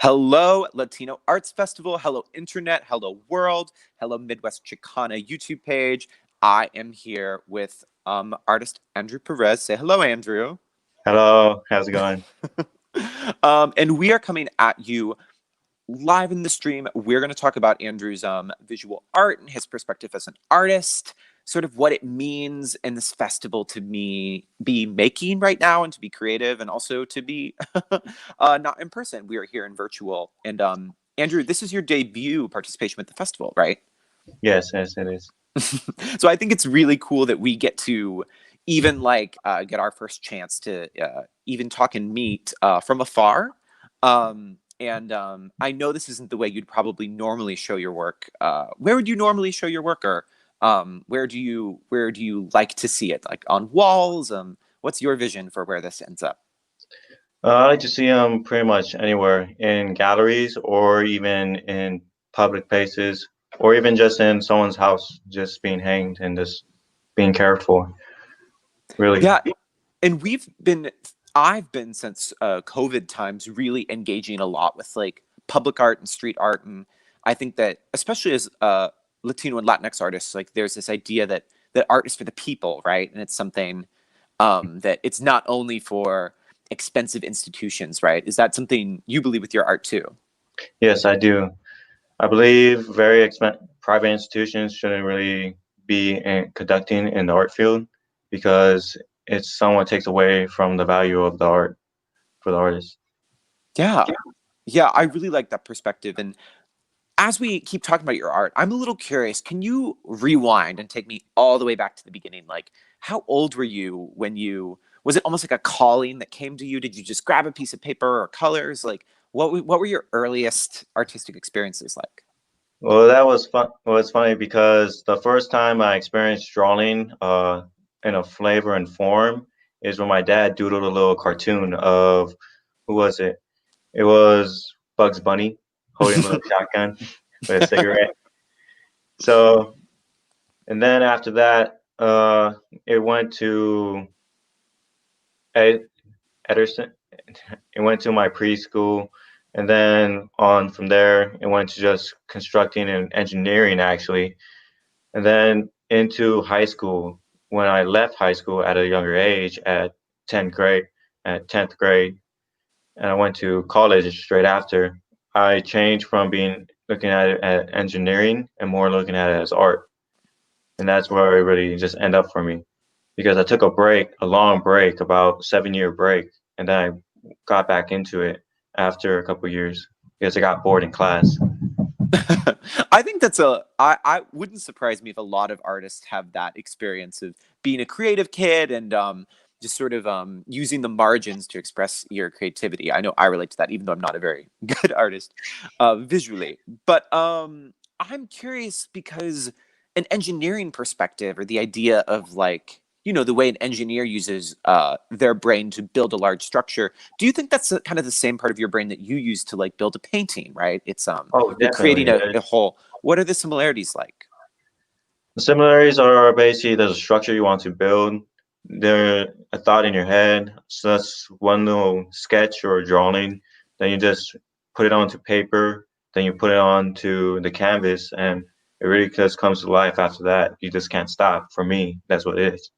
Hello, Latino Arts Festival. Hello, Internet. Hello, World. Hello, Midwest Chicana YouTube page. I am here with artist Andrew Perez. Say hello, Andrew. Hello, how's it going? And we are coming at you live in the stream. We're going to talk about Andrew's visual art and his perspective as an artist, sort of what it means in this festival to me be making right now and to be creative and also to be not in person. We are here in virtual. And Andrew, this is your debut participation with the festival, right? Yes, it is. So I think it's really cool that we get to even get our first chance to even talk and meet from afar. And I know this isn't the way you'd probably normally show your work. Where would you normally show your work, or where do you like to see it? Like on walls? What's your vision for where this ends up? I like to see them pretty much anywhere in galleries or even in public places or even just in someone's house, just being hanged and just being cared for. Really. Yeah, and I've been since COVID times really engaging a lot with like public art and street art, and I think that especially as Latino and Latinx artists, like there's this idea that art is for the people, right? And it's something that it's not only for expensive institutions, right? Is that something you believe with your art too? Yes, I do. I believe private institutions shouldn't really be conducting in the art field because it somewhat takes away from the value of the art for the artist. Yeah, yeah, I really like that perspective. And as we keep talking about your art, I'm a little curious. Can you rewind and take me all the way back to the beginning? Like, how old were you when was it almost like a calling that came to you? Did you just grab a piece of paper or colors? Like, what were your earliest artistic experiences like? Well, that was fun. Well, it's funny because the first time I experienced drawing in a flavor and form is when my dad doodled a little cartoon of who was it? It was Bugs Bunny holding a little shotgun with a cigarette. So, and then after that, it went to Ed, Ederson. It went to my preschool, and then on from there, it went to just constructing and engineering actually. And then into high school, when I left high school at a younger age, 10th grade, at 10th grade, and I went to college straight after, I changed from being looking at it as engineering and more looking at it as art. And that's where it really just ended up for me. Because I took a break, a long break, about 7 year break, and then I got back into it after a couple years because I got bored in class. I think I wouldn't surprise me if a lot of artists have that experience of being a creative kid and just sort of using the margins to express your creativity. I know I relate to that, even though I'm not a very good artist visually. But I'm curious because an engineering perspective, or the idea of like, the way an engineer uses their brain to build a large structure. Do you think that's kind of the same part of your brain that you use to like build a painting, right? It's Oh, you're creating definitely. a whole. What are the similarities like? The similarities are basically there's a structure you want to build. There a thought in your head. So that's one little sketch or drawing. Then you just put it onto paper. Then you put it onto the canvas, and it really just comes to life after that. You just can't stop. For me, that's what it is.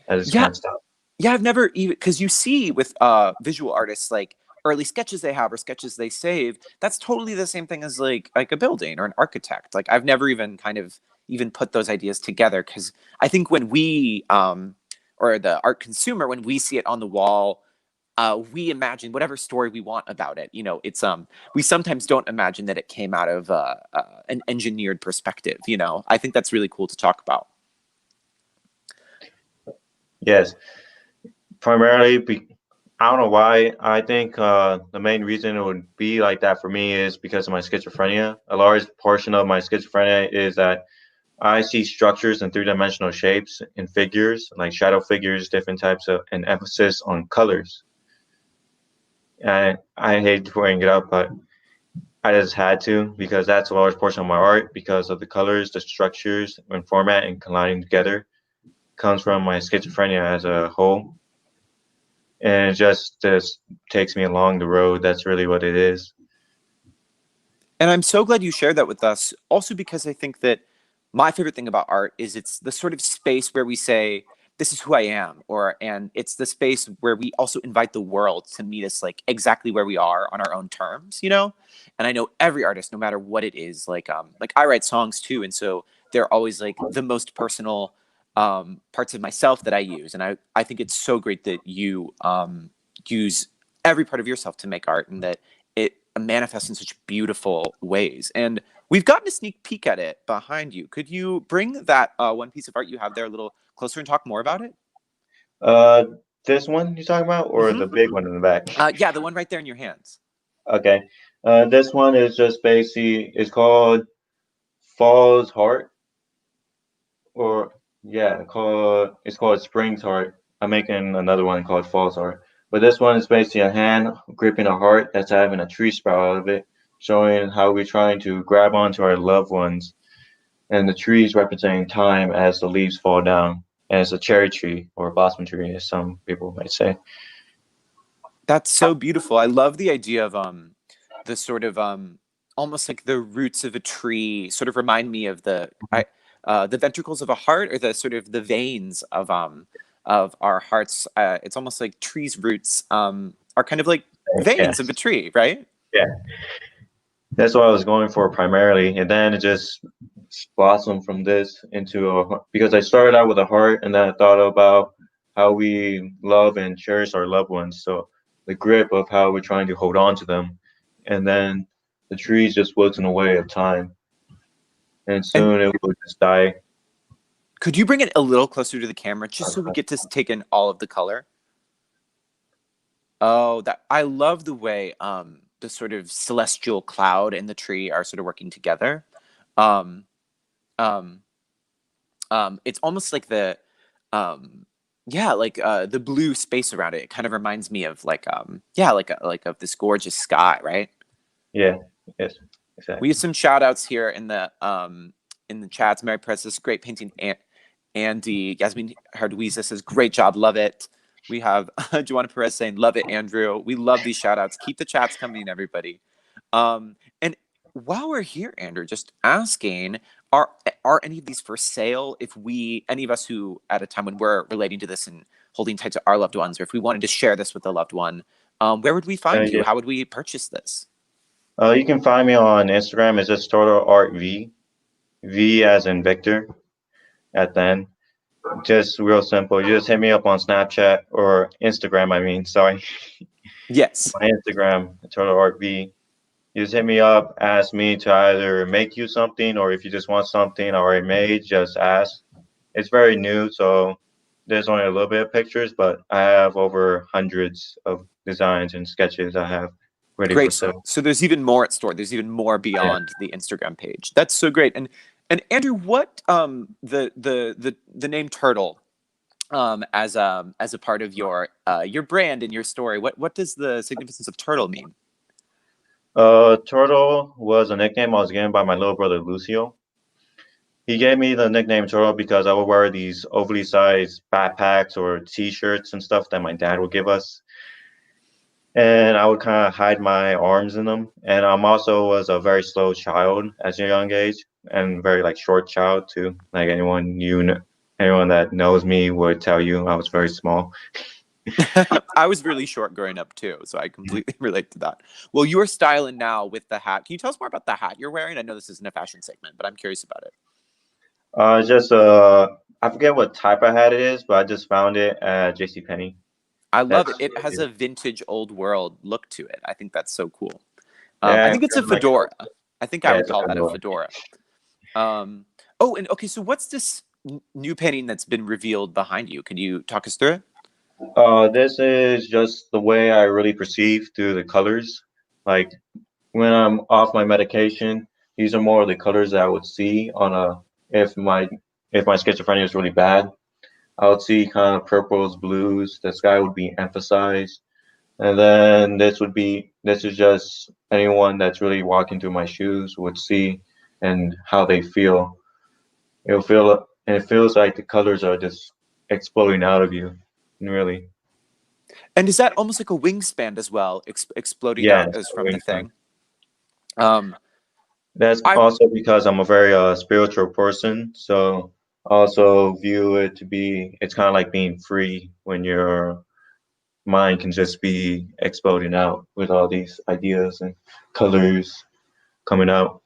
I just Yeah, can't stop. yeah. I've never even, because you see with visual artists like early sketches they have or sketches they save. That's totally the same thing as like a building or an architect. Like I've never even kind of even put those ideas together, because I think when we or the art consumer, when we see it on the wall, we imagine whatever story we want about it. It's we sometimes don't imagine that it came out of an engineered perspective. I think that's really cool to talk about. Yes, primarily. I don't know why. I think the main reason it would be like that for me is because of my schizophrenia. A large portion of my schizophrenia is that I see structures in three-dimensional shapes and figures, like shadow figures, different types of, and emphasis on colors. And I hate to bring it up, but I just had to because that's a large portion of my art because of the colors, the structures, and format and colliding together comes from my schizophrenia as a whole. And it just takes me along the road. That's really what it is. And I'm so glad you shared that with us. Also, because I think that my favorite thing about art is it's the sort of space where we say, "This is who I am," or and it's the space where we also invite the world to meet us like exactly where we are on our own terms, you know. And I know every artist, no matter what it is, like I write songs too, and so they're always like the most personal parts of myself that I use, and I think it's so great that you use every part of yourself to make art, and that it manifests in such beautiful ways. And we've gotten a sneak peek at it behind you. Could you bring that one piece of art you have there a little closer and talk more about it? Uh, this one you talking about, or Hmm. the big one in the back? Yeah, the one right there in your hands. Okay. This one is just basically it's called Fall's Heart, or yeah, it's called Spring's Heart. I'm making another one called Fall's Heart, but this one is basically a hand gripping a heart that's having a tree sprout out of it, showing how we're trying to grab onto our loved ones, and the trees representing time as the leaves fall down. And it's a cherry tree or a blossom tree, as some people might say. That's so beautiful. I love the idea of the sort of almost like the roots of a tree sort of remind me of the ventricles of a heart, or the sort of the veins of our hearts. It's almost like trees' roots are kind of like Yeah, veins of a tree, right? yeah. That's what I was going for primarily, and then it just blossomed from this into because I started out with a heart, and then I thought about how we love and cherish our loved ones. So the grip of how we're trying to hold on to them, and then the trees just wilting away of time, and And soon it will just die. could you bring it a little closer to the camera just so we get to take in all of the color? Oh, that I love the way the sort of celestial cloud and the tree are sort of working together. Um um it's almost like the um yeah, like the blue space around it. It kind of reminds me of like yeah, like of this gorgeous sky, right? Yeah, yes, We have exactly. some shout outs here in the chats. Mary Perez says great painting. Andy Yasmin Hardwiza says great job, love it. We have Joanna Perez saying love it, Andrew. We love these shout outs. Keep the chats coming, everybody. And while we're here, Andrew, just asking, are are any of these for sale? If we, any of us who at a time when we're relating to this and holding tight to our loved ones, or if we wanted to share this with a loved one, where would we find you? Yeah. How would we purchase this? You can find me on Instagram. It's just Total Art V, V as in Victor at the end. Just real simple. You just hit me up on Snapchat or Instagram. I mean, sorry, Yes. my Instagram, Total Art V. You just hit me up, ask me to either make you something, or if you just want something already made, just ask. It's very new, so there's only a little bit of pictures, but I have over hundreds of designs and sketches I have ready for Great. sale. So there's even more at store. There's even more Yeah. beyond the Instagram page. That's so great. And Andrew, what the name Turtle as a part of your brand and your story, what does the significance of turtle mean? Turtle was a nickname I was given by my little brother Lucio. He gave me the nickname Turtle because I would wear these overly sized backpacks or T-shirts and stuff that my dad would give us, and I would kind of hide my arms in them. And I'm also was a very slow child at a young age, and very like short child too. Like anyone that knows me would tell you I was very small. I was really short growing up too, so I completely relate to that. Well, you're styling now with the hat. Can you tell us more about the hat you're wearing? I know this isn't a fashion segment, but I'm curious about it. Just I forget what type of hat it is, but I just found it at JCPenney. I love it. That's It has a vintage old world look to it. I think that's so cool. I yeah, think it's a like fedora. I think I yeah, would it's a call that a fedora. fedora. Oh, and okay, so what's this new painting that's been revealed behind you? Can you talk us through it? This is just the way I really perceive through the colors. Like when I'm off my medication, these are more of the colors that I would see on a if my if my schizophrenia is really bad. I would see kind of purples, blues. The sky would be emphasized, and then this is just anyone that's really walking through my shoes would see and how they feel. It feels like the colors are just exploding out of you, really. And is that almost like a wingspan as well, exploding Yeah, out it's as a from the wingspan. thing? Um, That's I also because I'm a very spiritual person, so I also view it to be it's kind of like being free when your mind can just be exploding out with all these ideas and colors coming out.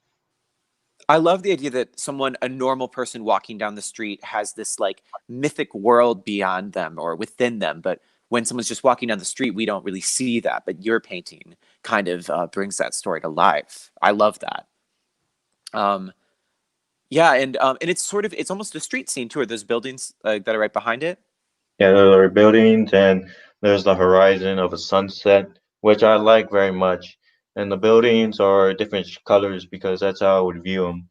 I love the idea that someone, a normal person walking down the street, has this like mythic world beyond them or within them. But when someone's just walking down the street, we don't really see that. But your painting kind of brings that story to life. I love that. Um, yeah, and it's sort of it's almost a street scene too. Are those buildings that are right behind it? Yeah, there are buildings and there's the horizon of a sunset, which I like very much. And the buildings are different colors because that's how I would view them,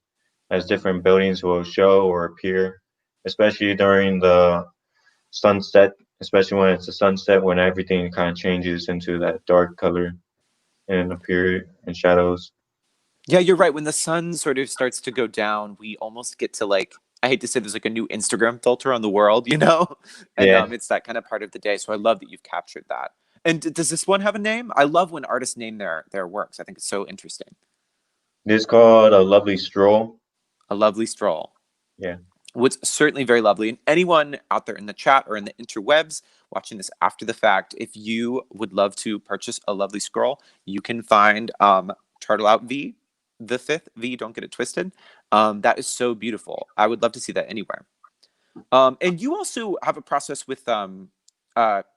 as different buildings will show or appear, especially during the sunset, especially when it's a sunset, when everything kind of changes into that dark color and appear in shadows. Yeah, you're right. When the sun sort of starts to go down, we almost get to like I hate to say there's like a new Instagram filter on the world, you know? And Yeah, it's that kind of part of the day. So I love that you've captured that. And does this one have a name? I love when artists name their works. I think it's so interesting. this is called a lovely stroll. A lovely stroll. Yeah, What's certainly very lovely. And anyone out there in the chat or in the interwebs watching this after the fact, if you would love to purchase a lovely scroll, you can find Turtle Out V, the fifth V, don't get it twisted. That is so beautiful. I would love to see that anywhere. And you also have a process with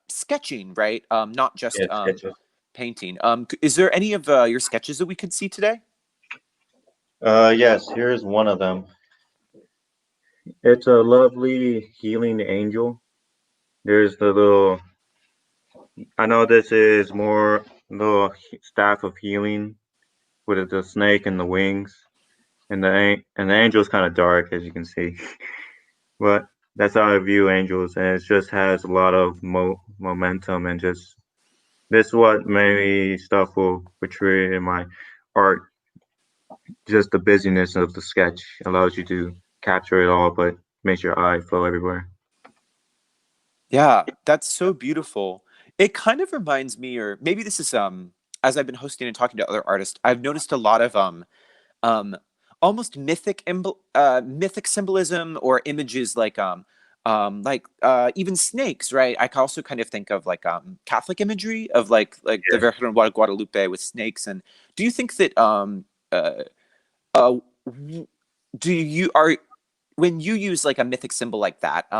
sketching, right? Not just yeah, sketches. painting. Is there any of your sketches that we could see today? Yes, here's one of them. It's a lovely healing angel. There's the little, I know this is more little staff of healing with the snake and the wings, and the angel's kind of dark as you can see, but that's how I view angels, and it just has a lot of momentum and just this is what maybe stuff will portray in my art. Just the busyness of the sketch allows you to capture it all, but makes your eye flow everywhere. Yeah, that's so beautiful. It kind of reminds me, or maybe this is as I've been hosting and talking to other artists, I've noticed a lot of um almost mythic symbolism or images like even snakes, right? I can also kind of think of like Catholic imagery of like the Yeah. Virgen de Guadalupe with snakes. And do you think that uh uh w- do you are when you use like a mythic symbol like that,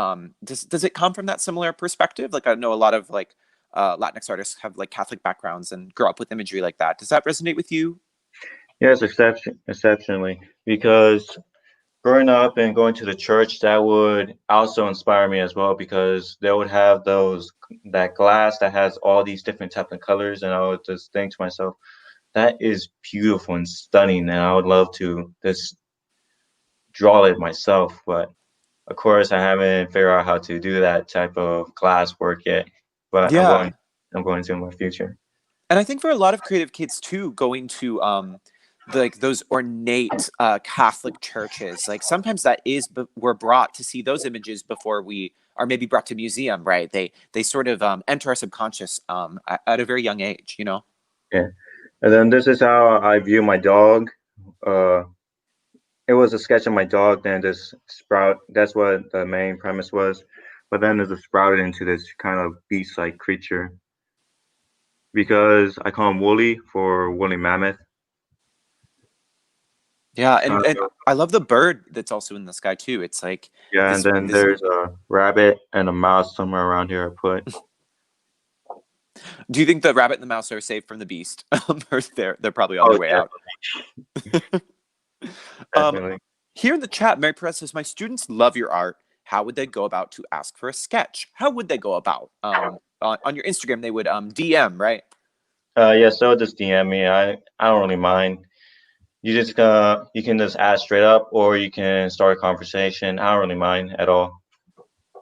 does it come from that similar perspective? Like I know a lot of like Latinx artists have like Catholic backgrounds and grow up with imagery like that. Does that resonate with you? Yes, exceptionally, because growing up and going to the church, that would also inspire me as well because they would have those that glass that has all these different types of colors, and I would just think to myself, that is beautiful and stunning, and I would love to just draw it myself. But of course, I haven't figured out how to do that type of glass work yet. But Yeah. I'm going to in my future. And I think for a lot of creative kids too, going to like those ornate Catholic churches, like sometimes that is we're brought to see those images before we are maybe brought to museum, right? They sort of enter our subconscious at a very young age, you know. Yeah, and then this is how I view my dog. Uh, it was a sketch of my dog, then this sprout. That's what the main premise was, but then there's a sprouted into this kind of beast-like creature because I call him Wooly for woolly mammoth. Yeah, Kind and of, I love the bird that's also in the sky too. It's like yeah, and then this. there's a rabbit and a mouse somewhere around here. I put. Do you think the rabbit and the mouse are safe from the beast? Or they're probably on Oh, their way out. definitely, Um, definitely. Here in the chat, Mary Perez says, "My students love your art. How would they go about to ask for a sketch? How would they go about on your Instagram? They would DM, right? Yeah, so just DM me. I don't really mind. You can just ask straight up, or you can start a conversation. I don't really mind at all.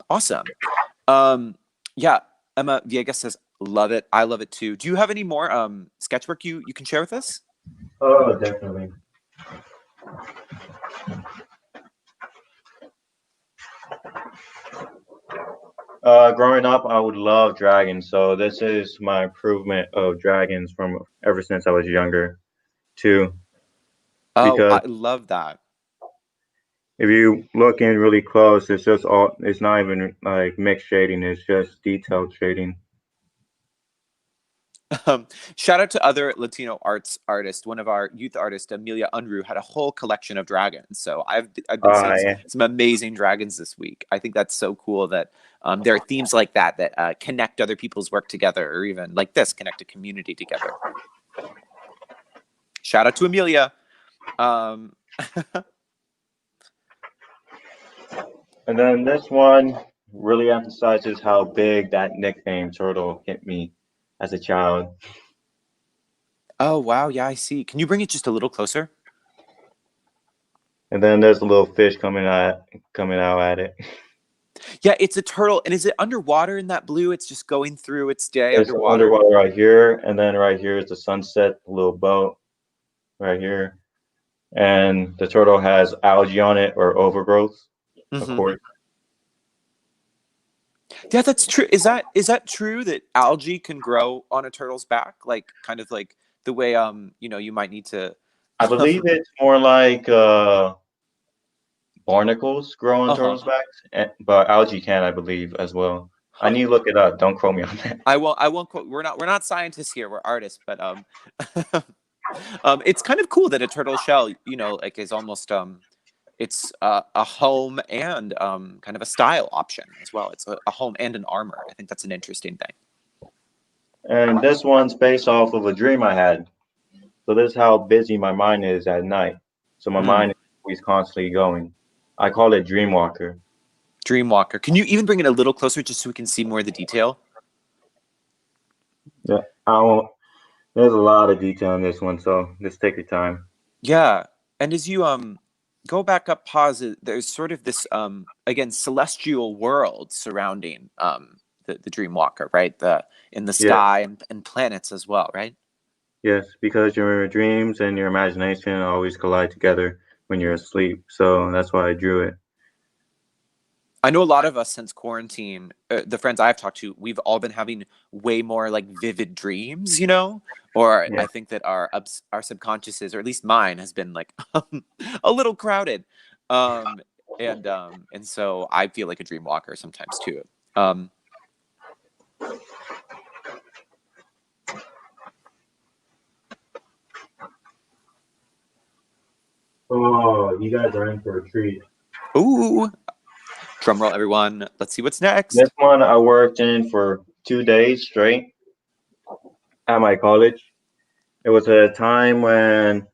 Awesome. Um, yeah, Emma Viegas says, "Love it. I love it too." Do you have any more sketch work you can share with us? Oh, definitely. Growing up, I would love dragons. So this is my improvement of dragons from ever since I was younger, too. Oh, because I love that. if you look in really close, it's just all. It's not even like mixed shading. It's just detailed shading. Um, Shout out to other Latino arts artists. One of our youth artists, Amelia Unruh, had a whole collection of dragons. So I've been seeing Yeah. some amazing dragons this week. I think that's so cool that there are themes like that that connect other people's work together, or even like this, connect a community together. Shout out to Amelia. Um, And then this one really emphasizes how big that nickname turtle hit me as a child. oh wow, yeah, I see. Can you bring it just a little closer? And then there's a little fish coming out at it. Yeah, it's a turtle, and is it underwater in that blue? It's just going through its day There's underwater. underwater right here, and then right here is the sunset, the little boat right here. And the turtle has algae on it or overgrowth, of Hmm. course. Yeah, that's true. Is that true that algae can grow on a turtle's back, like kind of like the way you might need to. I believe it's more like barnacles grow on Uh-huh. turtles' backs, but algae can, I believe, as well. I Huh. need to look it up. Don't quote me on that. I won't quote. We're not scientists here. We're artists, but it's kind of cool that a turtle shell, like is almost it's a home and kind of a style option as well. It's a home and an armor. I think that's an interesting thing. And this one's based off of a dream I had. So this is how busy my mind is at night. So my Mm. mind is always constantly going. I call it Dreamwalker. Dreamwalker. Can you even bring it a little closer just so we can see more of the detail? Yeah, I won't, there's a lot of detail in this one, so just take your time. Yeah. And as you go back up, pause, there's sort of this again celestial world surrounding the dream walker, right? The in the Yes, sky and planets as well, right? yes, because your dreams and your imagination always collide together when you're asleep. So that's why I drew it. I know a lot of us since quarantine, the friends I've talked to, we've all been having way more like vivid dreams, or Yeah. I think that our subconsciouses, or at least mine, has been like a little crowded, um, and so I feel like a dream walker sometimes too. Um, Oh, you guys are in for a treat. Ooh, drum roll, everyone. Let's see what's This next. one I worked in for 2 days straight at my college. It was a time when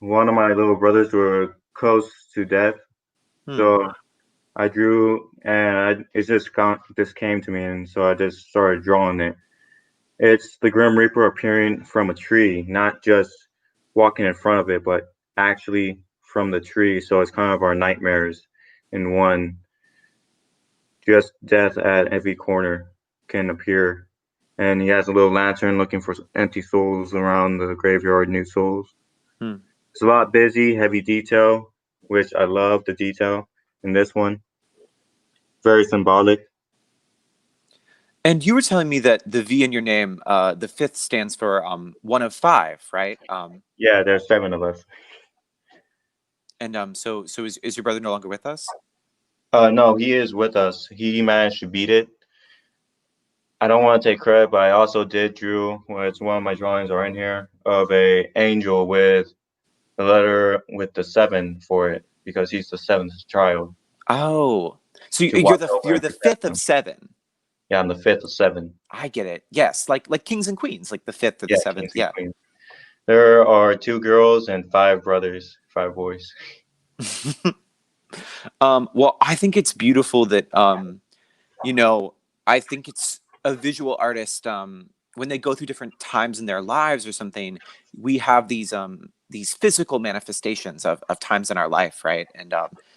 one of my little brothers were close to death. Hmm. So I drew, and it just came to me, and so I just started drawing it. It's the Grim Reaper appearing from a tree, not just walking in front of it, but actually from the tree. So it's kind of our nightmares in one. Just death at every corner can appear. And he has a little lantern looking for empty souls around the graveyard, new souls. Hmm. It's a lot busy, heavy detail, which I love the detail in this one. Very symbolic. And you were telling me that the V in your name, the fifth stands for one of five, right? Yeah, there's 7 of us. And so is your brother no longer with us? No, he is with us. He managed to beat it. I don't want to take credit, but I also did drew, well, it's one of my drawings are in here, of a angel with the letter with the 7 for it, because he's the 7th child Oh, so to you're watch the over you're and the protect fifth of him. seven. Yeah, I'm the 5th of 7. I get it. Yes, like kings and queens, like the fifth or the Yeah, seventh. kings and Yeah. queens. There are 2 girls and 5 brothers, 5 boys. Well, I think it's beautiful that you know, I think it's a visual artist when they go through different times in their lives or something, we have these physical manifestations of times in our life, right? And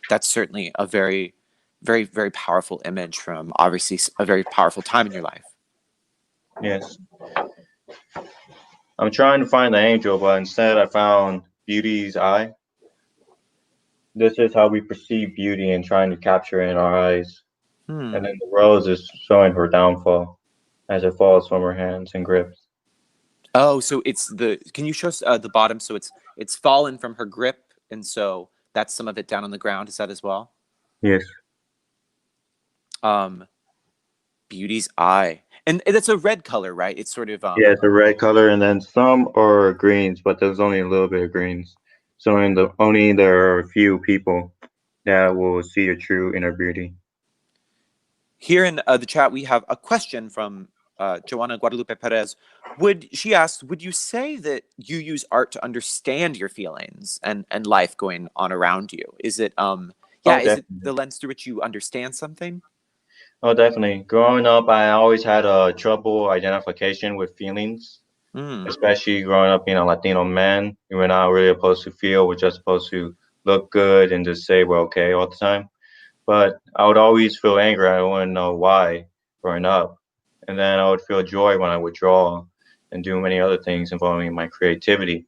that's certainly a very very very powerful image from obviously a very powerful time in your life. Yes. I'm trying to find the angel, but instead I found beauty's eye. This is how we perceive beauty and trying to capture it in our eyes. And Hmm. then the rose is showing her downfall as it falls from her hands and grips. Oh, so it's the. Can you show us the bottom? So it's fallen from her grip, and so that's some of it down on the ground. Is that as well? Yes. Um, Beauty's eye, and it's a red color, right? It's sort of Yeah, it's a red color, and then some are greens, but there's only a little bit of greens. So in the only there are a few people that will see your true inner beauty. here in the chat. We have a question from Joanna Guadalupe Perez. Would she asked, would you say that you use art to understand your feelings and life going on around you? Is it Oh, yeah, is it definitely. the lens through which you understand something? Oh, definitely. Growing up, I always had a trouble identification with feelings, Mm. especially growing up being a Latino man. We're not really supposed to feel. We're just supposed to look good and just say we're okay all the time. But I would always feel anger. I wouldn't know why growing up. And then I would feel joy when I would draw and do many other things involving my creativity.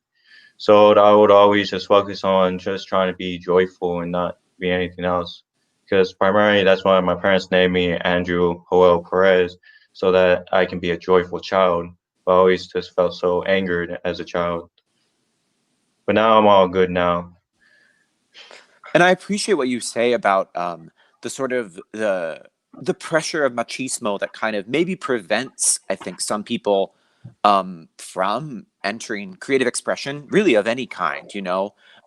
So I would always just focus on just trying to be joyful and not be anything else. Because primarily that's why my parents named me Andrew Joel Perez, so that I can be a joyful child. But I always just felt so angered as a child. But now I'm all good now. And I appreciate what you say about the sort of the pressure of machismo that kind of maybe prevents, I think, some people from entering creative expression, really of any kind.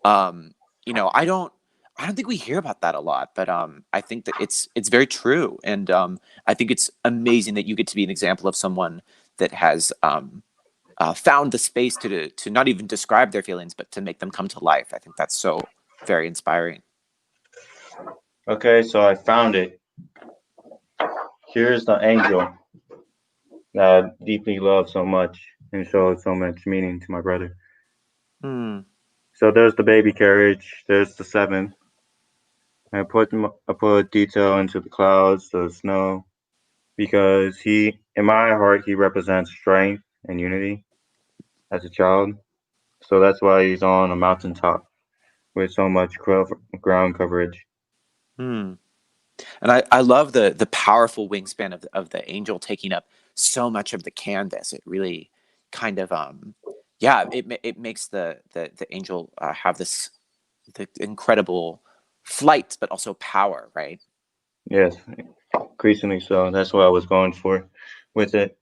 Um, I don't think we hear about that a lot, but I think that it's very true, and I think it's amazing that you get to be an example of someone that has found the space to not even describe their feelings, but to make them come to life. I think that's so very inspiring. Okay, so I found it. Here's the angel that I deeply love so much and showed so much meaning to my brother. Hmm. So there's the baby carriage, there's the seven. I put detail into the clouds, the snow, because in my heart, he represents strength and unity as a child. So that's why he's on a mountaintop with so much ground coverage. Hmm. And I love the powerful wingspan of the angel taking up so much of the canvas. It really kind of yeah, it makes the angel have this the incredible flight, but also power, right? Yes, increasingly so. That's what I was going for with it.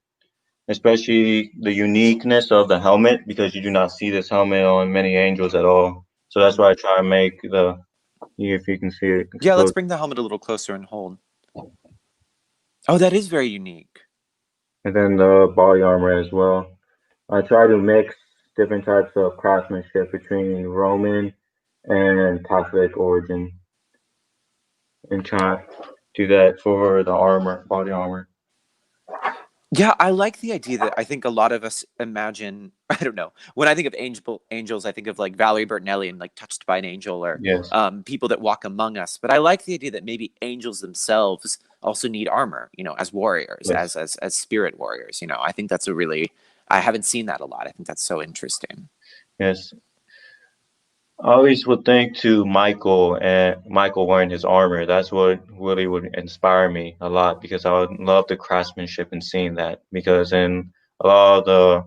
Especially the uniqueness of the helmet, because you do not see this helmet on many angels at all. So that's Hmm. why I try to make if you can see it Yeah, let's exposed. bring the helmet a little closer and hold. Oh, that is very unique. And then the body armor as well. I try to mix different types of craftsmanship between Roman and Catholic origin and try to do that for the armor, body armor. Yeah, I like the idea that I think a lot of us imagine. I don't know. When I think of angels, I think of like Valerie Bertinelli and like Touched by an Angel or Yes, people that walk among us. But I like the idea that maybe angels themselves also need armor, as warriors, yes, as spirit warriors. I think that's a really I haven't seen that a lot. I think that's so interesting. yes. I always would think to Michael and Michael wearing his armor. That's what really would inspire me a lot because I would love the craftsmanship and seeing that. Because in a lot of the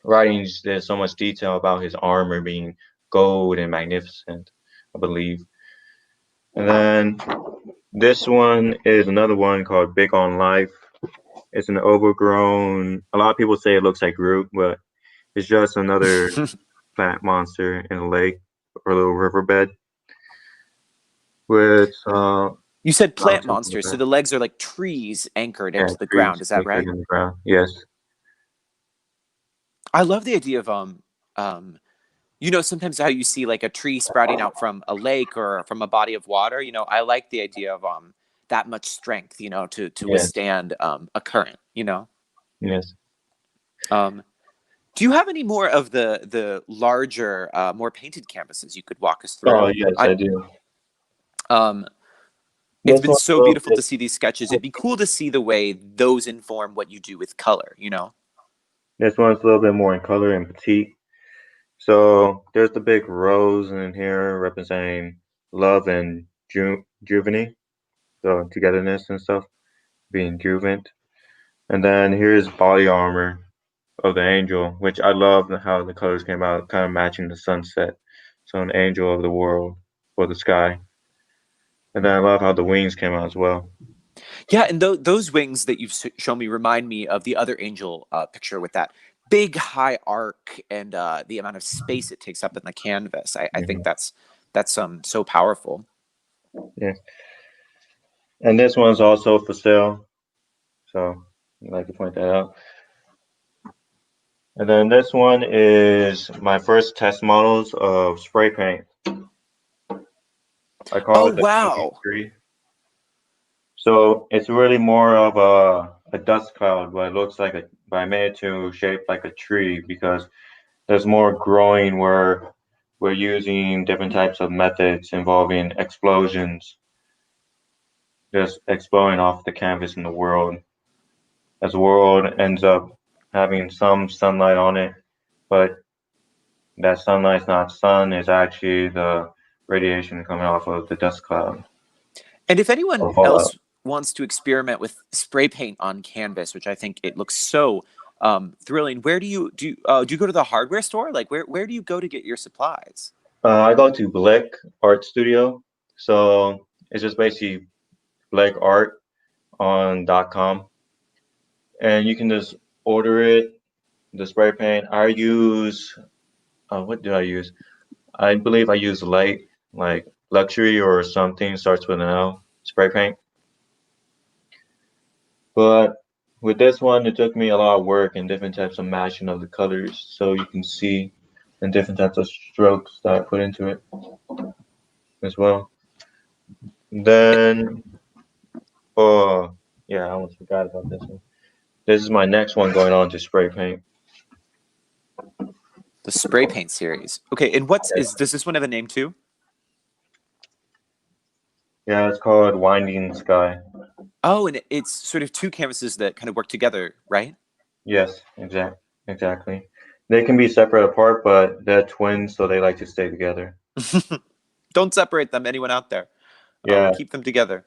writings, there's so much detail about his armor being gold and magnificent, I believe. And then this one is another one called Big on Life. It's an overgrown. A lot of people say it looks like Groot, but it's just another plant monster in a lake or a little riverbed with You said plant mountains in the monsters, so back. the legs are like trees anchored Yeah, into the trees ground. Is that anchored right? in the ground. Yes, I love the idea of um, sometimes how you see like a tree sprouting out from a lake or from a body of water. I like the idea of that much strength, to yes, withstand a current. yes. Um, do you have any more of the larger, more painted canvases you could walk us Oh, through? yes, I I do. um, it's This been one's a so little beautiful bit. to see these sketches. It'd be cool to see the way those inform what you do with color. This one's a little bit more in color and petite. So there's the big rose in here representing love and juvenile, so togetherness and stuff, being juvenile. And then here's body armor. of the angel, which I love how the colors came out, kind of matching the sunset. So an angel of the world or the sky. And then I love how the wings came out as well. Yeah, and those wings that you've shown me remind me of the other angel picture with that big high arc and the amount of space it takes up in the canvas. I think Mhm. that's so powerful. Yeah. And this one's also for sale. So I'd like to point that out. And then this one is my first test models of spray paint. I call Oh it the wow! tree. So it's really more of a dust cloud, but it looks like a, but I made it to shape like a tree because there's more growing where we're using different types of methods involving explosions, just exploding off the canvas in the world. As the world ends up having some sunlight on it, but that sunlight's not sun, it's actually the radiation coming off of the dust cloud And if anyone or fallout. else wants to experiment with spray paint on canvas, which I think it looks so thrilling, where do you go to the hardware store? Like where do you go to get your supplies? I go to Blick Art Studio. So it's just basically Blick Art on .com. And you can just order it, the spray paint. I use, what did I use? I believe I use Light, like Luxury or something, starts with an L, spray paint. But with this one, it took me a lot of work and different types of matching of the colors so you can see and different types of strokes that I put into it as well. Then, oh, yeah, I almost forgot about this one. This is my next one going on to spray paint. The spray paint series. Okay, and what's Yeah, is does this one have a name too? yeah, it's called Winding Sky. Oh, and it's sort of two canvases that kind of work together, right? Yes, exactly. They can be separate apart, but they're twins, so they like to stay together. Don't separate them, anyone out there. Yeah, Keep them together.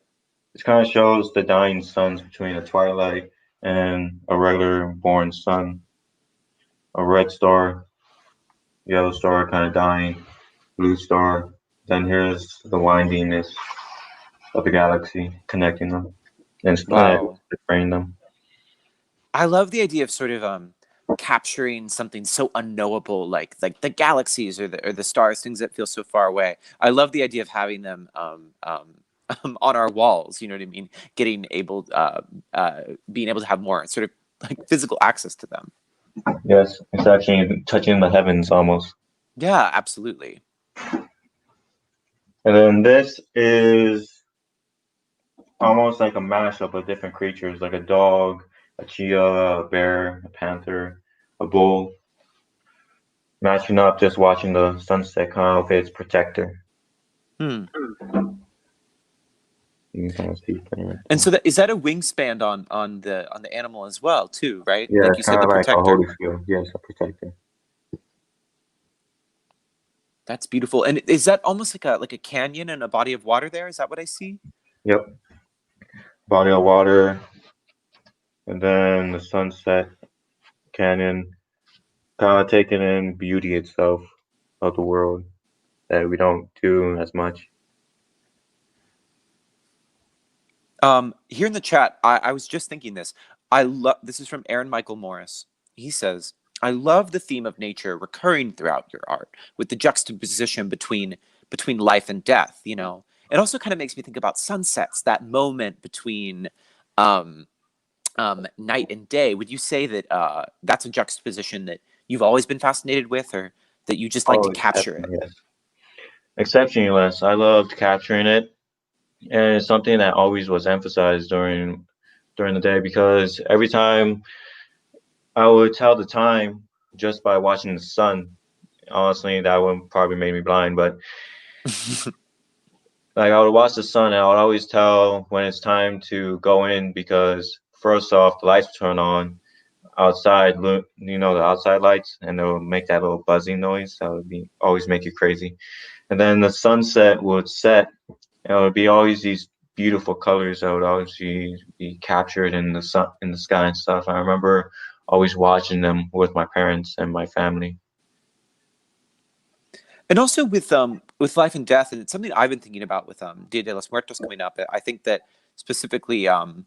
it kind of shows the dying suns between a twilight and a regular born sun. A red star, yellow star kind of dying, blue star. Then here's the windiness of the galaxy connecting them and Wow. separating them. I love the idea of sort of capturing something so unknowable like the galaxies or the stars, things that feel so far away. I love the idea of having them on our walls, you know what I mean? Uh, being able to have more sort of like physical access to them. Yes, it's actually touching the heavens almost. Yeah, absolutely. And then this is almost like a mashup of different creatures, like a dog, a cheetah, a bear, a panther, a bull, matching up, just watching the sunset come out of its protector. Hmm. You can kind of see it there right And there. so that is that a wingspan on the animal as well, too, right? Yeah, Like it's you kind said, the of like a protector. holy shield. Yes, a protector. That's beautiful. And is that almost like a canyon and a body of water there? Is that what I see? Yep, body of water, and then the sunset canyon, kind of taking in beauty itself of the world that we don't do as much. Here in the chat, I was just thinking this. I love this is from Aaron Michael Morris. He says, I love the theme of nature recurring throughout your art, with the juxtaposition between life and death, you know. It also kind of makes me think about sunsets, that moment between um, night and day. Would you say that that's a juxtaposition that you've always been fascinated with, or that you just like to Oh, capture it? exceptionally, yes. Exceptionally less. I loved capturing it, and it's something that always was emphasized during the day because every time I would tell the time just by watching the sun. Honestly, that would probably make me blind, but like I would watch the sun and I would always tell when it's time to go in because first off, the lights would turn on outside, you know, the outside lights, and they'll make that little buzzing noise. That would be always make you crazy. And then the sunset would set, and it would be always these beautiful colors that would always be captured in the sun, in the sky and stuff. I remember always watching them with my parents and my family. And also with life and death, and it's something I've been thinking about with Dia de los Muertos coming up. I think that specifically in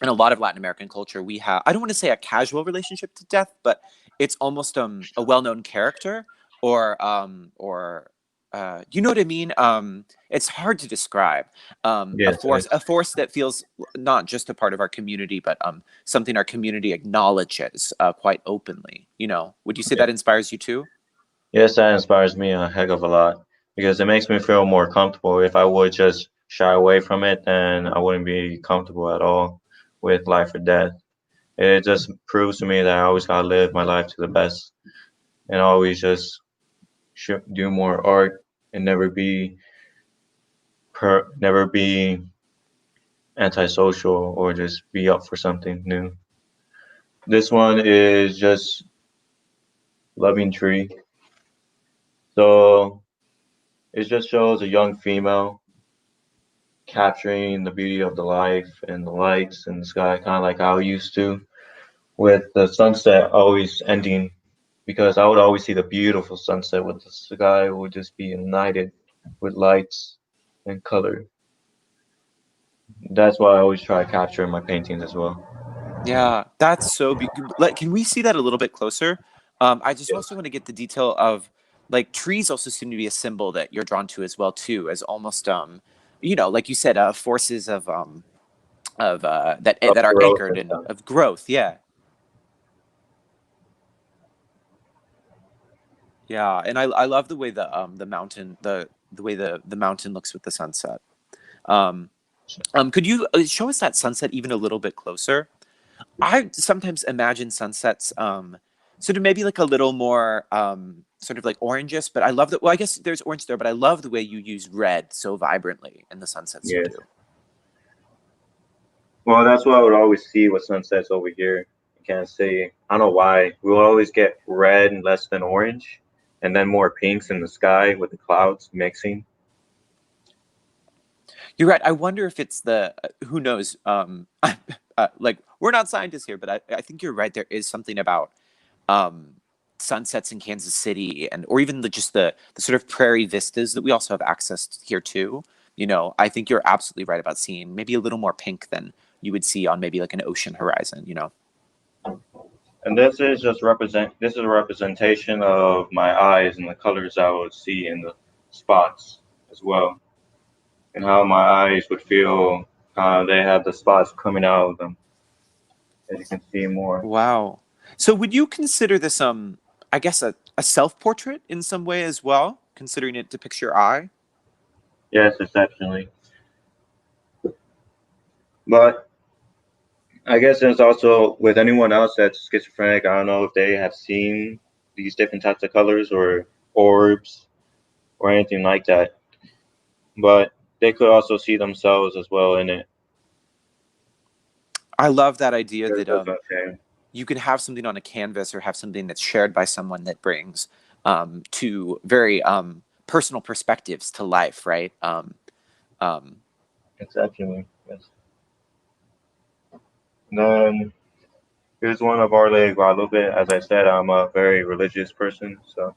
a lot of Latin American culture, we have, I don't want to say a casual relationship to death, but it's almost a well-known character, or you know what I mean? It's hard to describe. Yes, it is. A force that feels not just a part of our community, but something our community acknowledges quite openly. You know, would you say Yeah. that inspires you too? Yes, that inspires me a heck of a lot because it makes me feel more comfortable. If I would just shy away from it, then I wouldn't be comfortable at all with life or death. It just proves to me that I always gotta live my life to the best and always just do more art and never be antisocial or just be up for something new. This one is just loving tree. So it just shows a young female capturing the beauty of the life and the lights in the sky, kind of like I used to, with the sunset always ending because I would always see the beautiful sunset with the sky would just be ignited with lights and color. That's why I always try to capture in my paintings as well. Yeah, that's so like, can we see that a little bit closer? I just Yes. also want to get the detail of, like, trees also seem to be a symbol that you're drawn to as well too, as almost you know, like you said, forces of Of that are growth anchored and in stuff. of growth. Yeah, yeah, and I love the mountain, the way the mountain looks with the sunset. Um, could you show us that sunset even a little bit closer? I sometimes imagine sunsets sort of maybe like a little more sort of like orangish, but I love that. Well, I guess there's orange there, but I love the way you use red so vibrantly in the sunsets you Yes. do. Well, that's what I would always see with sunsets over here in Kansas City. I don't know why. We will always get red and less than orange, and then more pinks in the sky with the clouds mixing. You're right. I wonder if it's the who knows. Like, we're not scientists here, but I think you're right. There is something about um, sunsets in Kansas City, and or even just the sort of prairie vistas that we also have access to here too. You know, I think you're absolutely right about seeing maybe a little more pink than you would see on maybe like an ocean horizon. You know. And this is a representation of my eyes and the colors I would see in the spots as well, and how my eyes would feel. They have the spots coming out of them, as you can see more. Wow. So would you consider this I guess a self portrait in some way as well, considering it depicts your eye? Yes, exceptionally. But I guess there's also with anyone else that's schizophrenic. I don't know if they have seen these different types of colors or orbs or anything like that, but they could also see themselves as well in it. I love that idea That's that what I'm saying. you can have something on a canvas or have something that's shared by someone that brings two very personal perspectives to life, right? Um, Exceptionally, yes. And then here's one of Our Lady of Guadalupe. As I said, I'm a very religious person, so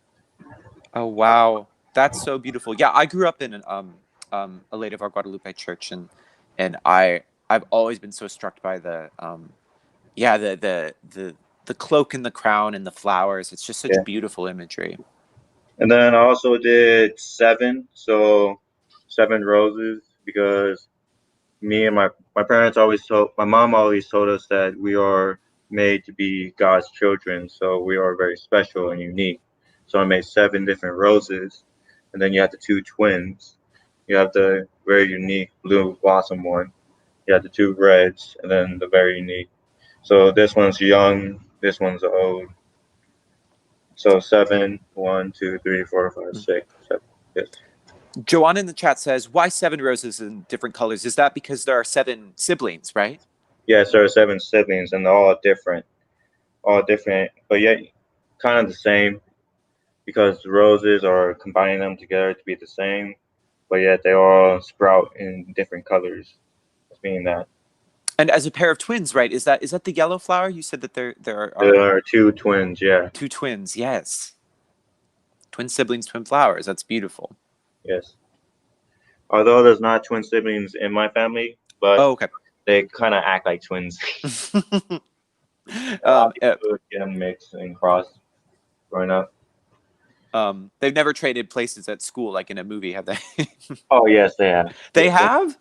oh wow, that's so beautiful. Yeah, I grew up in a Lady of Our Guadalupe church, and I've always been so struck by the yeah the cloak and the crown and the flowers. It's just such yeah. beautiful imagery. And then I also did seven, so seven roses because me and my parents always told my mom always told us that we are made to be God's children, so we are very special and unique. So I made seven different roses, and then you have the two twins. You have the very unique blue blossom one. You have the two reds, and then the very unique. So this one's young, this one's old. So seven, one, two, three, four, five, six, seven. Yes. Joanna in the chat says, "Why seven roses in different colors? Is that because there are seven siblings, right?" Yes, there are seven siblings, and they're all different, but yet kind of the same because the roses are combining them together to be the same, but yet they all sprout in different colors. Meaning that. And as a pair of twins, right? Is that the yellow flower? You said that there There are are two twins, yeah. two twins. Yes, twin siblings, twin flowers. That's beautiful. Yes. Although there's not twin siblings in my family, but Oh, okay. they kind of act like twins. A lot um, of uh, people get them mixed and crossed growing up. they've never traded places at school like in a movie, have they? Oh yes, they have. They have.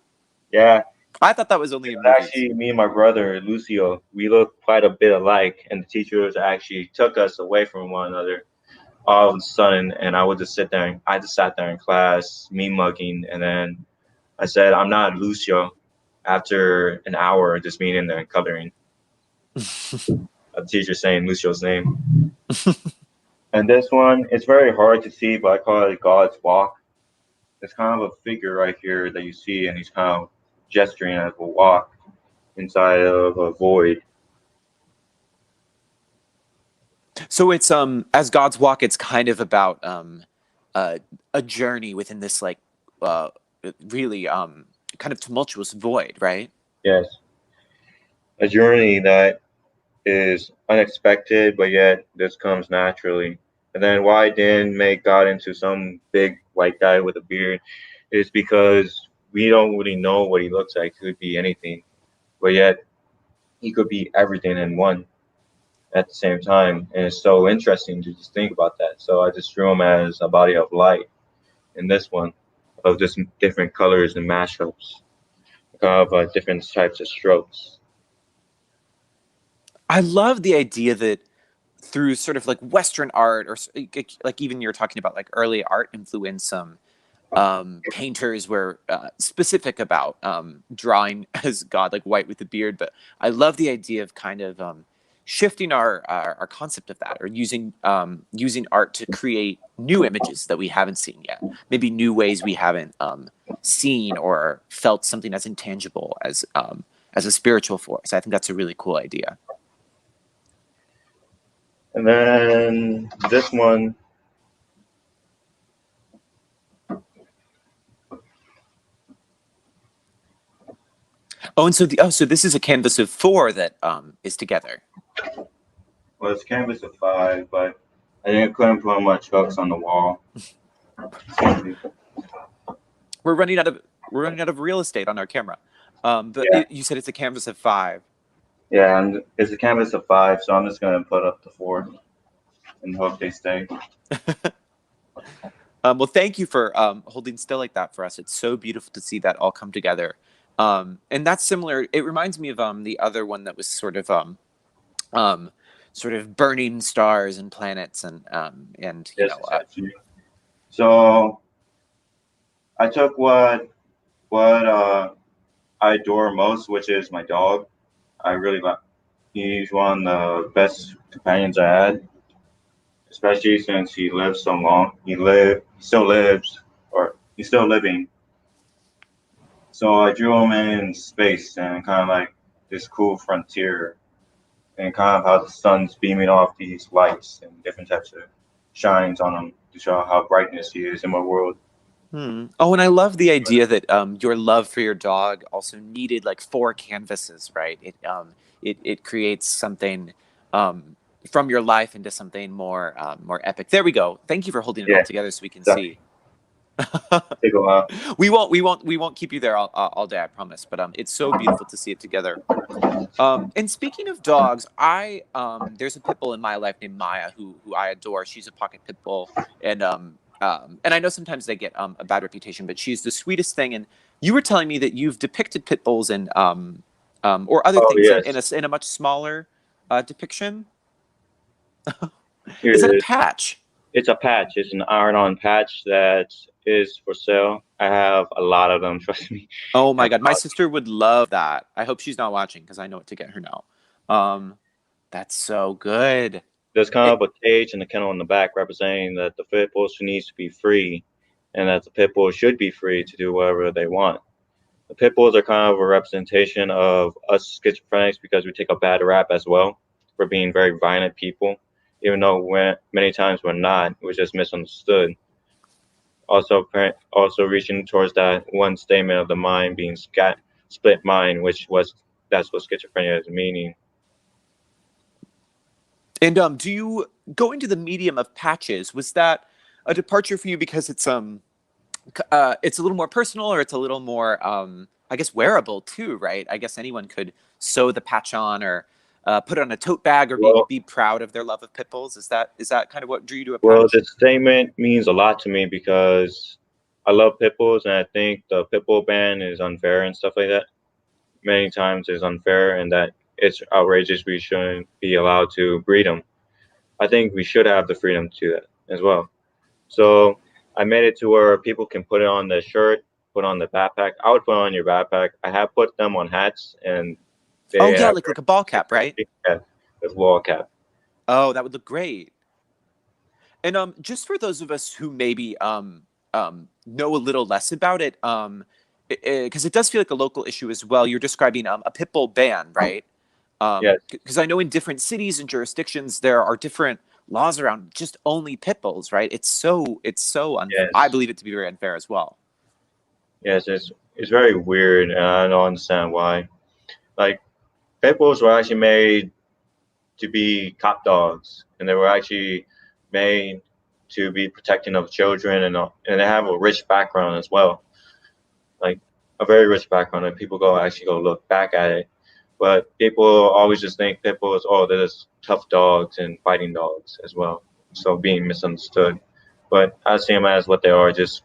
Yeah, I thought that was only it in was movies. actually me and my brother Lucio. We look quite a bit alike, and the teachers actually took us away from one another all of a sudden. And I would just sit there, and I just sat there in class, me mugging, and then I said, "I'm not Lucio." After an hour, of just being in there and coloring, a teacher saying Lucio's name. And this one, it's very hard to see, but I call it God's walk. It's kind of a figure right here that you see, and he's kind of gesturing as a walk inside of a void. So it's as God's walk, it's kind of about uh, a journey within this like uh, really kind of tumultuous void, right? Yes, a journey that is unexpected, but yet this comes naturally. And then why I didn't make God into some big white guy with a beard is because we don't really know what he looks like. He could be anything, but yet he could be everything in one at the same time. And it's so interesting to just think about that. So I just drew him as a body of light in this one of just different colors and mashups of different types of strokes. I love the idea that through sort of like Western art, or like even you're talking about like early art influence, painters were specific about drawing as God, like white with a beard. But I love the idea of kind of shifting our concept of that, or using art to create new images that we haven't seen yet, maybe new ways we haven't seen or felt something as intangible as a spiritual force. I think that's a really cool idea. And then this one, Oh, and so this is a canvas of four that is together. well, it's canvas of five, but couldn't put much hooks on the wall. We're running out of we're running out of real estate on our camera. But Yeah, you said it's a canvas of five. yeah, and it's a canvas of five, so I'm just gonna put up the four and hope they stay. Well, thank you for holding still like that for us. It's so beautiful to see that all come together. And that's similar. It reminds me of the other one that was um, sort of burning stars and planets and Yes, essentially. So I took what I adore most, which is my dog. I really like. He's one of the best companions I had, especially since he lived so long. He still lives, or he's still living. So I drew him in space and kind of like this cool frontier, and kind of how the sun's beaming off these lights and different types of shines on him to show how brightness he is in my world. Hmm. Oh, and I love the idea that your love for your dog also needed like four canvases, right? It creates something from your life into something more epic. There we go. Thank you for holding it all Yeah, together so we can that see. take a while. We won't keep you there all day, I promise. But it's so beautiful to see it together. And speaking of dogs, I there's a pit bull in my life named Maya who I adore. She's a pocket pit bull, and I know sometimes they get a bad reputation, but she's the sweetest thing. And you were telling me that you've depicted pit bulls in or other Oh things yes, in a much smaller depiction. here Is that a it is. patch? It's a patch. It's an iron-on patch that is for sale. I have a lot of them. Trust me. Oh I my have god, a my lot. sister would love that. I hope she's not watching because I know what to get her now. Um, that's so good. There's kind It, of a cage and a kennel in the back representing that the pit bull needs to be free, and that the pit bull should be free to do whatever they want. The pit bulls are kind of a representation of us schizophrenics because we take a bad rap as well for being very violent people, even though many times we're not. We're just misunderstood. Also reaching towards that one statement of the mind being split mind, which was that's what schizophrenia is meaning. And do you go into the medium of patches? Was that a departure for you because it's a little more personal, or it's a little more I guess wearable too, right? I guess anyone could sew the patch on, or put it on a tote bag, or Well, be proud of their love of pit bulls. Is that kind of what drew you to a well, patch? the statement means a lot to me because I love pit bulls, and I think the Pitbull ban is unfair and stuff like that. Many times is unfair, and that it's outrageous. We shouldn't be allowed to breed them. I think we should have the freedom to do that as well. So I made it to where people can put it on the shirt, put on the backpack. I would put on your backpack. I have put them on hats, and Oh they yeah, have like a ball cap, right? yeah, with wall cap. Oh, that would look great. And just for those of us who maybe know a little less about it, because it does feel like a local issue as well. You're describing a pit bull ban, right? Yes, Because I know in different cities and jurisdictions there are different laws around just only pit bulls, right? I yes, believe it to be very unfair as well. yes. It's very weird, and I don't understand why. Like pit bulls were actually made to be cop dogs, and they were actually made to be protecting of children, and they have a rich background as well, like a very rich background. And people go actually go look back at it, but people always just think pit bulls, oh, they're just tough dogs and fighting dogs as well, so being misunderstood. But I see them as what they are, just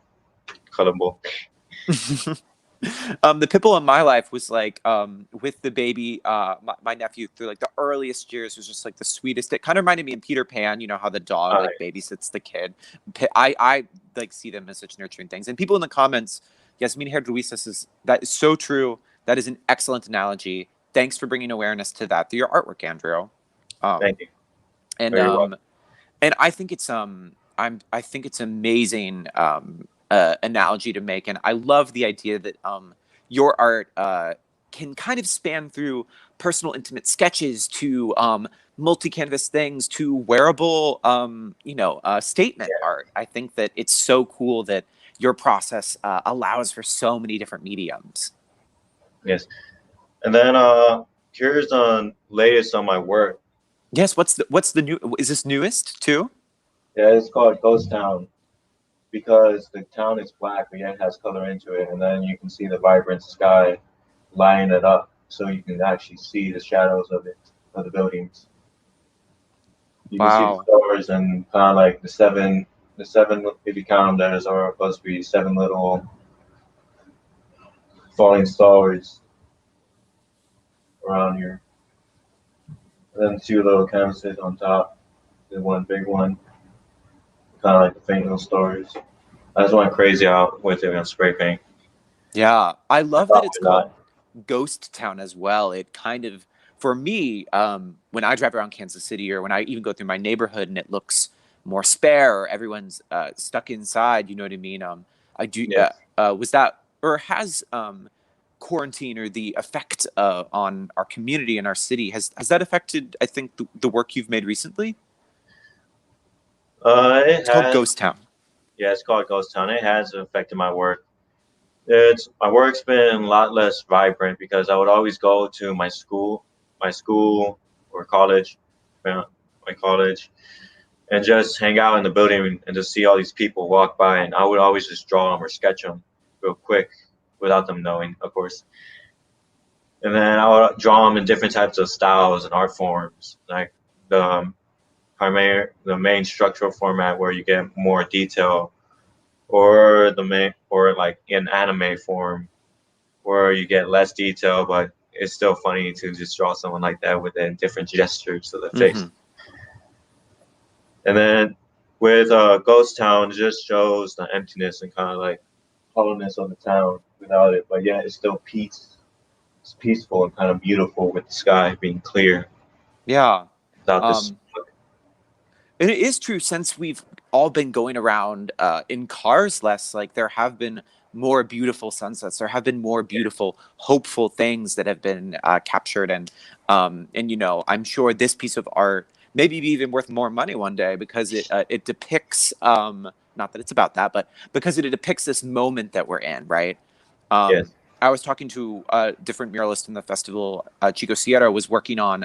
colorable. The pit bull in my life was like with the baby, my nephew through like the earliest years was just like the sweetest. It kind of reminded me of Peter Pan, you know how the dog Uh, like babysits the kid. I like see them as such nurturing things. And people in the comments, Yasmin Hair Luis says that is so true. That is an excellent analogy. Thanks for bringing awareness to that through your artwork, Andrew. Um, Thank you and very well. um, and I think I think it's amazing analogy to make, and I love the idea that your art can kind of span through personal, intimate sketches to multi-canvas things to wearable, statement art. I think that it's so cool that your process allows for so many different mediums. Yes, and then here's the latest on my work. Yes, what's the new? Is this newest too? Yeah, it's called Ghost Town because the town is black, but yet has color into it, and then you can see the vibrant sky lighting it up, so you can actually see the shadows of it, of the buildings. You can see the Wow. stars and kind of like the seven. If you count them, there's are supposed to be seven little falling stars around here, and then two little canvases on top. The one big one, kind of like the faint little stars. I just went crazy out with it on spray paint. Yeah, I love that Probably it's called not. Ghost Town as well. It kind of, for me, when I drive around Kansas City, or when I even go through my neighborhood and it looks more spare, or everyone's stuck inside, you know what I mean? I do. Yes. Was that, or has quarantine or the effect on our community and our city, has that affected? I think the work you've made recently. It It's called has. Ghost Town. Yeah, it's called Ghost Town. It has affected my work. It's my work's been a lot less vibrant because I would always go to my school or college, my college, and just hang out in the building and just see all these people walk by, and I would always just draw them or sketch them real quick without them knowing, of course. And then I would draw them in different types of styles and art forms, like the the main structural format where you get more detail, or the main or like in anime form where you get less detail, but it's still funny to just draw someone like that with then different gestures to the face. Hmm. And then with Ghost Town, it just shows the emptiness and kind of like hollowness of the town without it, but yeah, it's still peace. It's peaceful and kind of beautiful with the sky being clear Yeah. without this. Um, And it is true since we've all been going around in cars less, like there have been more beautiful sunsets. There have been more beautiful, hopeful things that have been captured. And I'm sure this piece of art maybe be even worth more money one day because it depicts, not that it's about that, but because it depicts this moment that we're in, right? Um, Yes, I was talking to a different muralist in the festival. Chico Sierra was working on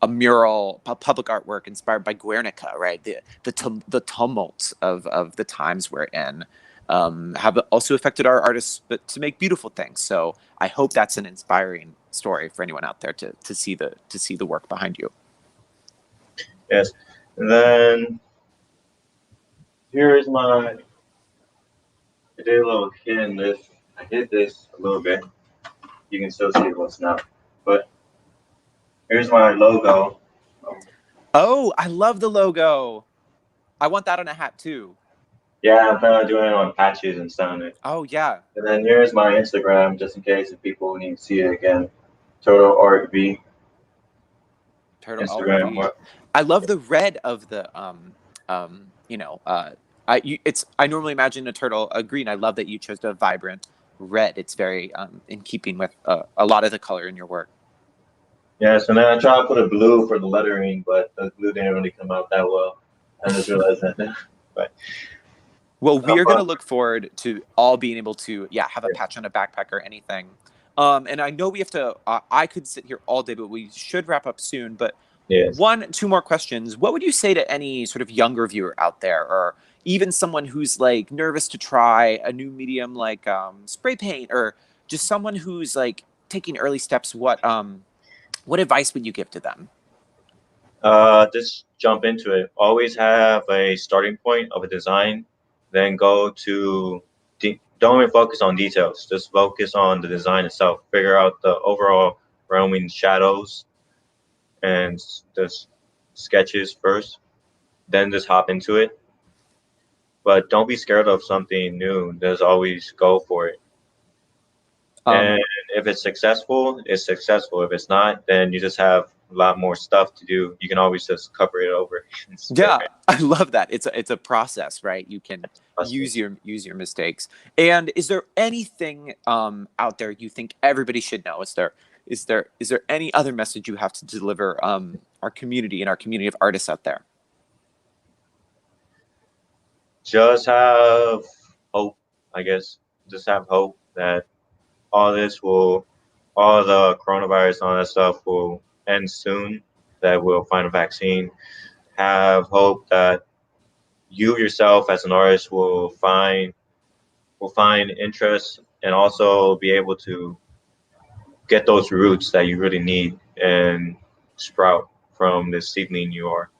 a mural, public artwork inspired by Guernica, right? The tumults of the times we're in have also affected our artists, but to make beautiful things. So I hope that's an inspiring story for anyone out there to see the work behind you. Yes. And then here is my. I did a little hit in this. I hid this a little bit. You can still see what's not. But here's my logo. Um, Oh, I love the logo. I want that on a hat too. yeah, I'm planning on doing it on patches and stuff on it. Oh yeah, And then here's my Instagram, just in case if people need to see it again. Total Art V Turtle Art Instagram. V. I love the red of the you know I normally imagine a turtle a green. I love that you chose a vibrant red. It's very in keeping with a lot of the color in your work. Yes, and then I tried to put a blue for the lettering, but the blue didn't really come out that well. I just realized that. But Well, we are going to fun. look forward to all being able to, yeah, have a Yeah. patch on a backpack or anything. And I know we have to. I could sit here all day, but we should wrap up soon. But Yes. two more questions. What would you say to any sort of younger viewer out there, or even someone who's like nervous to try a new medium like spray paint, or just someone who's like taking early steps? What advice would you give to them? Just jump into it. Always have a starting point of a design, then go to. Don't even focus on details. Just focus on the design itself. Figure out the overall roaming shadows and the sketches first. Then just hop into it. But don't be scared of something new. Just always go for it. And Um, if it's successful, it's successful. If it's not, then you just have a lot more stuff to do. You can always just cover it over and spray Yeah, I love that. It's a process, right? You can paint. use your mistakes. And is there anything out there you think everybody should know? Is there any other message you have to deliver our community and our community of artists out there? Just have hope, I guess. Just have hope that all this will, all the coronavirus and all that stuff will end soon, that we'll find a vaccine. Have hope that you yourself as an artist will find interest and also be able to get those roots that you really need and sprout from the seedling you are.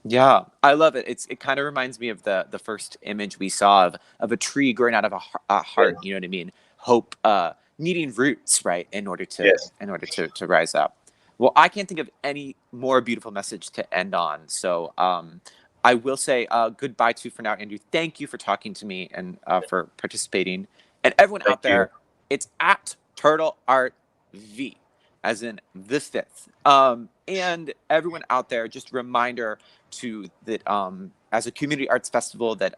Yeah, I love it. It kind of reminds me of the first image we saw of a tree growing out of a heart. Yes. You know what I mean? Hope, needing roots, right, Yes. in order to rise up. Well, I can't think of any more beautiful message to end on. So, I will say goodbye to you for now, Andrew. Thank you for talking to me and for participating. And everyone Thank out you. there, it's at Turtle Art V, as in the fifth. And everyone out there, just a reminder to that as a community arts festival that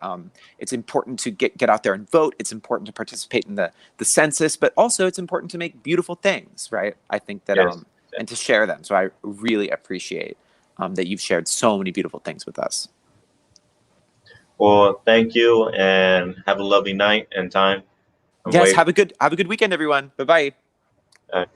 it's important to get out there and vote. It's important to participate in the census, but also it's important to make beautiful things, right? I think that Yes. and to share them. So I really appreciate that you've shared so many beautiful things with us. Well, thank you and have a lovely night and time. I'm Yes, waiting. have a good weekend, everyone. Bye bye.